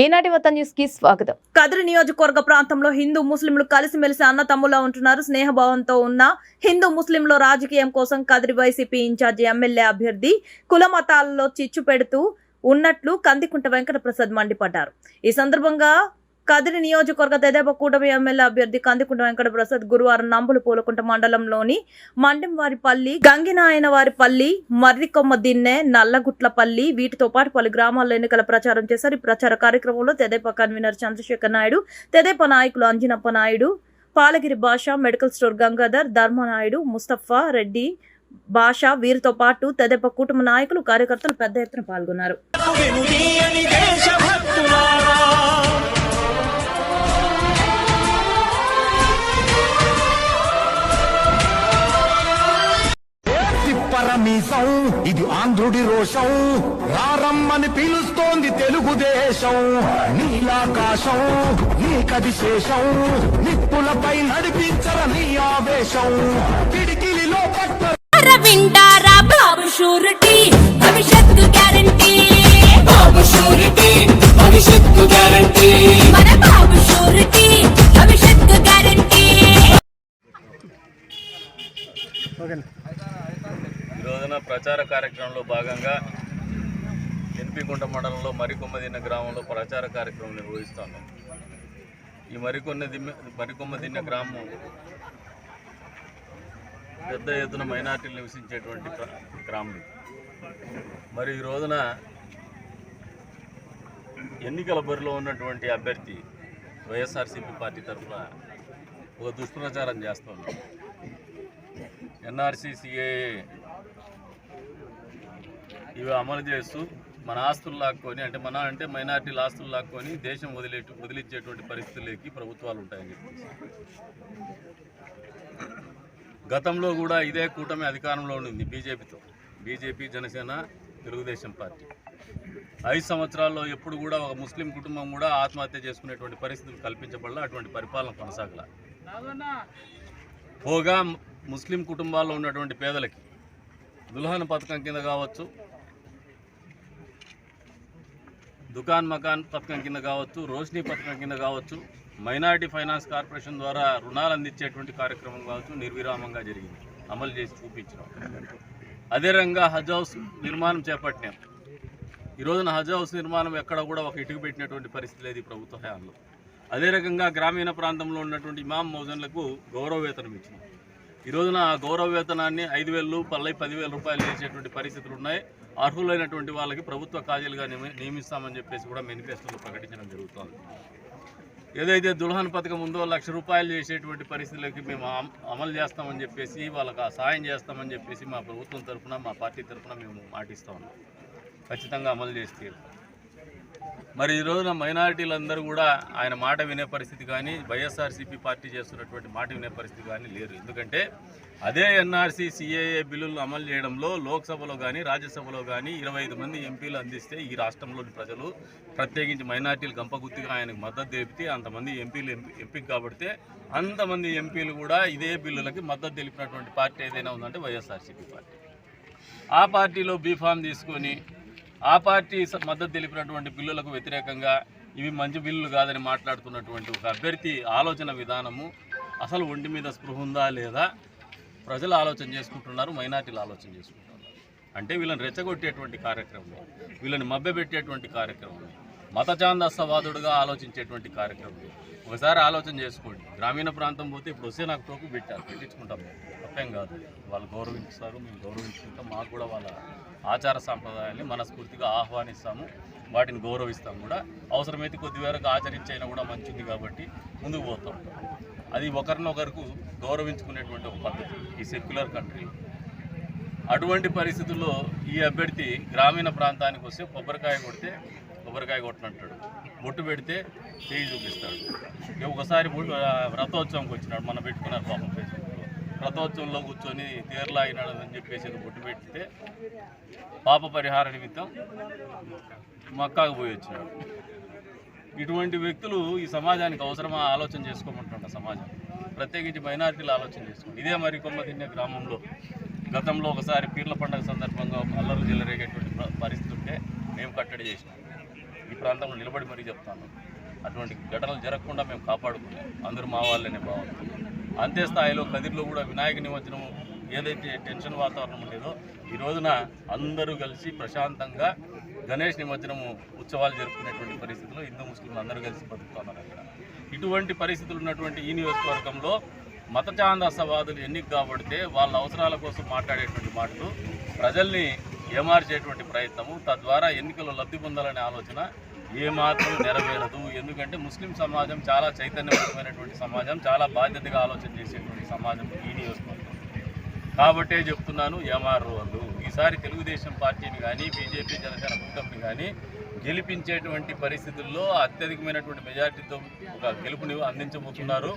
ఈనాటి వత్త న్యూస్ కి స్వాగతం. కదిరి నియోజకవర్గ ప్రాంతంలో హిందూ ముస్లింలు కలిసిమెలిసి అన్నతమ్ములా ఉంటున్నారు. స్నేహభావంతో ఉన్న హిందూ ముస్లింల రాజకీయం కోసం కదిరి వైసీపీ ఇన్ఛార్జి ఎమ్మెల్యే అభ్యర్థి కుల మతాలలో చిచ్చు పెడుతూ ఉన్నట్లు కందికుంట వెంకట ప్రసాద్ మండిపడ్డారు. ఈ సందర్భంగా కదిరి నియోజకవర్గ తెదేపా కూటమి ఎమ్మెల్యే అభ్యర్థి కందికుంట వెంకట ప్రసాద్ గురువారం నంబులు పూలకుంట మండలంలోని మండెంవారిపల్లి, గంగినాయనవారిపల్లి, మర్రికొమ్మ దిన్నె, నల్లగుట్లపల్లి వీటితో పాటు పలు గ్రామాల్లో ఎన్నికల ప్రచారం చేశారు. ఈ ప్రచార కార్యక్రమంలో తెదేపా కన్వీనర్ చంద్రశేఖర్ నాయుడు, తెదేపా నాయకులు అంజనప్ప నాయుడు, పాలగిరి భాష, మెడికల్ స్టోర్ గంగాధర్, ధర్మనాయుడు, ముస్తఫా రెడ్డి భాష వీరితో పాటు తెదేపా కుటుంబ నాయకులు, కార్యకర్తలు పెద్ద ఎత్తున పాల్గొన్నారు. ఇది ఆంధ్రుడి రోషం, రారమ్మని పిలుస్తోంది తెలుగుదేశం. నీలాకాశం నీకది శేషం, నిప్పులపై నడిపించర నీ ఆవేశం. పిడికిలిలో వింటారా బాబు షూరిటీ, భవిష్యత్తు గ్యారంటీ. బాబు షూరిటీ, భవిష్యత్తు గ్యారంటీ. మన బాబు షూరిటీ, భవిష్యత్తు గ్యారంటీ. ఈ రోజున ప్రచార కార్యక్రమంలో భాగంగా ఎన్పికుంట మండలంలో మరికొమ్మదిన్న గ్రామంలో ప్రచార కార్యక్రమం నిర్వహిస్తున్నాం. ఈ మరికొమ్మదిన్న గ్రామం పెద్ద ఎత్తున మైనార్టీలు నివసించేటువంటి గ్రామం. మరి ఈ రోజున ఎన్నికల బరిలో ఉన్నటువంటి అభ్యర్థి వైఎస్ఆర్సీపీ పార్టీ తరఫున ఒక దుష్ప్రచారం చేస్తున్నాం. ఎన్ఆర్సీ, సిఏఏ ఇవి అమలు చేస్తూ మన ఆస్తులు లాక్కొని, అంటే మైనార్టీల ఆస్తులు లాక్కొని దేశం వదిలించేటువంటి పరిస్థితులకి ప్రభుత్వాలు ఉంటాయని చెప్పేసి గతంలో కూడా ఇదే కూటమి అధికారంలో ఉండింది బీజేపీ, జనసేన, తెలుగుదేశం పార్టీ. 5 సంవత్సరాల్లో ఎప్పుడు కూడా ఒక ముస్లిం కుటుంబం కూడా ఆత్మహత్య చేసుకునేటువంటి పరిస్థితులు కల్పించబడాల, అటువంటి పరిపాలన కొనసాగల. పోగా ముస్లిం కుటుంబాల్లో ఉన్నటువంటి పేదలకి దుల్హన్ పథకం కింద కావచ్చు, దుకాన్ మకాన్ పథకం కింద కావచ్చు, రోషినీ పథకం కింద కావచ్చు, మైనారిటీ ఫైనాన్స్ కార్పొరేషన్ ద్వారా రుణాలు అందించేటువంటి కార్యక్రమం కావచ్చు నిర్విరామంగా జరిగింది, అమలు చేసి చూపించినాం. అదే రకంగా హజ్ హౌస్ నిర్మాణం చేపట్టినాం. ఈ రోజున హజ్ హౌస్ నిర్మాణం ఎక్కడ కూడా ఒక ఇటుకు పెట్టినటువంటి పరిస్థితి లేదు ఈ ప్రభుత్వ హయాంలో. అదే రకంగా గ్రామీణ ప్రాంతంలో ఉన్నటువంటి ఇమాం మౌజన్లకు గౌరవ వేతనం ఇచ్చినాం. ఈ రోజున ఆ గౌరవ వేతనాన్ని 5,000 10,000 రూపాయలు చేసేటువంటి పరిస్థితులు ఉన్నాయి. అర్హులైనటువంటి వాళ్ళకి ప్రభుత్వ ఖాళీలుగా నియమిస్తామని చెప్పేసి కూడా మేనిఫెస్టోలో ప్రకటించడం జరుగుతుంది. ఏదైతే దుల్హన్ పథకం ఉందో 1,00,000 రూపాయలు చేసేటువంటి పరిస్థితులకి మేము అమలు చేస్తామని చెప్పేసి వాళ్ళకి ఆ సాయం చేస్తామని చెప్పేసి మా ప్రభుత్వం తరఫున, మా పార్టీ తరఫున మేము మాటిస్తా ఉన్నాం. ఖచ్చితంగా అమలు చేస్తే మరి ఈ రోజున మైనారిటీలందరూ కూడా ఆయన మాట వినే పరిస్థితి కానీ, వైఎస్ఆర్సీపీ పార్టీ చేస్తున్నటువంటి మాట వినే పరిస్థితి కానీ లేరు. ఎందుకంటే అదే ఎన్ఆర్సీ, సిఏఏ బిల్లులు అమలు చేయడంలో లోక్సభలో కానీ రాజ్యసభలో కానీ 25 మంది ఎంపీలు అందిస్తే ఈ రాష్ట్రంలోని ప్రజలు ప్రత్యేకించి మైనారిటీలు గంపగుత్తిగా ఆయనకు మద్దతు తెలిపితే అంతమంది ఎంపీలు ఎంపిక కాబడితే అంతమంది ఎంపీలు కూడా ఇదే బిల్లులకి మద్దతు తెలిపినటువంటి పార్టీ ఏదైనా ఉందంటే వైఎస్ఆర్సీపీ పార్టీ. ఆ పార్టీలో బీఫామ్ తీసుకొని ఆ పార్టీ మద్దతు తెలిపినటువంటి బిల్లులకు వ్యతిరేకంగా ఇవి మంచి బిల్లులు కాదని మాట్లాడుతున్నటువంటి ఒక అభ్యర్థి ఆలోచన విధానము అసలు ఒంటి మీద స్పృహ ఉందా లేదా ప్రజలు ఆలోచన చేసుకుంటున్నారు, మైనార్టీలు ఆలోచన చేసుకుంటున్నారు. అంటే వీళ్ళని రెచ్చగొట్టేటువంటి కార్యక్రమం, వీళ్ళని మభ్యపెట్టేటువంటి కార్యక్రమం, మతచాందస్తవాదుడుగా ఆలోచించేటువంటి కార్యక్రమం. ఒకసారి ఆలోచన చేసుకోండి. గ్రామీణ ప్రాంతం పోతే ఇప్పుడు వస్తే నాకు టోపీ పెట్టించుకుంటాం, తప్పేం కాదు. వాళ్ళు గౌరవిస్తారు, మేము గౌరవించుకుంటాం. మాకు కూడా వాళ్ళ ఆచార సాంప్రదాయాన్ని మనస్ఫూర్తిగా ఆహ్వానిస్తాము, వాటిని గౌరవిస్తాము కూడా. అవసరమైతే కొద్ది వరకు ఆచరించైనా కూడా మంచిది కాబట్టి ముందుకు పోతూ ఉంటాం. అది ఒకరినొకరికి గౌరవించుకునేటువంటి ఒక పద్ధతి ఈ సెక్యులర్ కంట్రీలో. అటువంటి పరిస్థితుల్లో ఈ అభ్యర్థి గ్రామీణ ప్రాంతానికి వస్తే కొబ్బరికాయ కొట్టినట్టాడు, బొట్టు పెడితే చేయి చూపిస్తాడు. ఒకసారి వ్రతోత్సవంకి వచ్చినాడు, మనం పెట్టుకున్నారు పాపం ఫేస్బుక్లో. వ్రతోత్సవంలో కూర్చొని తేర్లాగినాడు అని చెప్పేసి బొట్టు పెడితే పాప పరిహార నిమిత్తం మక్కాకు పోయి వచ్చినాడు. ఇటువంటి వ్యక్తులు ఈ సమాజానికి అవసరమా? ఆలోచన చేసుకోమంటుంట సమాజం, ప్రత్యేకించి మైనారిటీలు ఆలోచన చేసుకోండి. ఇదే మరికొమ్మదిన్నె గ్రామంలో గతంలో ఒకసారి పీర్ల పండుగ సందర్భంగా అల్లర్లు చెలరేగేటువంటి పరిస్థితి ఉంటే మేము కట్టడి చేసినాం. ఈ ప్రాంతంలో నిలబడి మరీ చెప్తాను, అటువంటి ఘటనలు జరగకుండా మేము కాపాడుకున్నాం. అందరూ మా వాళ్ళనే భావం. అంతే స్థాయిలో కదిరిలో కూడా వినాయక నిమజ్జనం ఏదైతే టెన్షన్ వాతావరణం ఉండేదో ఈ రోజున అందరూ కలిసి ప్రశాంతంగా గణేష్ నిమజ్జనము ఉత్సవాలు జరుపుకునేటువంటి పరిస్థితుల్లో హిందూ ముస్లింలు అందరూ కలిసి బతుకుతున్నారు. అక్కడ ఇటువంటి పరిస్థితులు ఉన్నటువంటి ఈ నియోజకవర్గంలో మత ఛాందసవాదులు ఎన్నిక కాబడితే వాళ్ళ అవసరాల కోసం మాట్లాడేటువంటి మాటలు ప్రజల్ని ఏమార్చేటువంటి ప్రయత్నము, తద్వారా ఎన్నికల్లో లబ్ధి పొందాలనే ఆలోచన ఏమాత్రం నెరవేరదు. ఎందుకంటే ముస్లిం సమాజం చాలా చైతన్యవంతమైనటువంటి సమాజం, చాలా బాధ్యతగా ఆలోచన చేసేటువంటి సమాజం ఈ నియోజకవర్గం. కాబట్టే చెప్తున్నాను, ఏమారు వాళ్ళు ఈసారి తెలుగుదేశం పార్టీని కానీ బీజేపీ జనసేన కూటమిని కానీ గెలిపించేటువంటి పరిస్థితుల్లో అత్యధికమైనటువంటి మెజార్టీతో ఒక గెలుపుని అందించబోతున్నారు.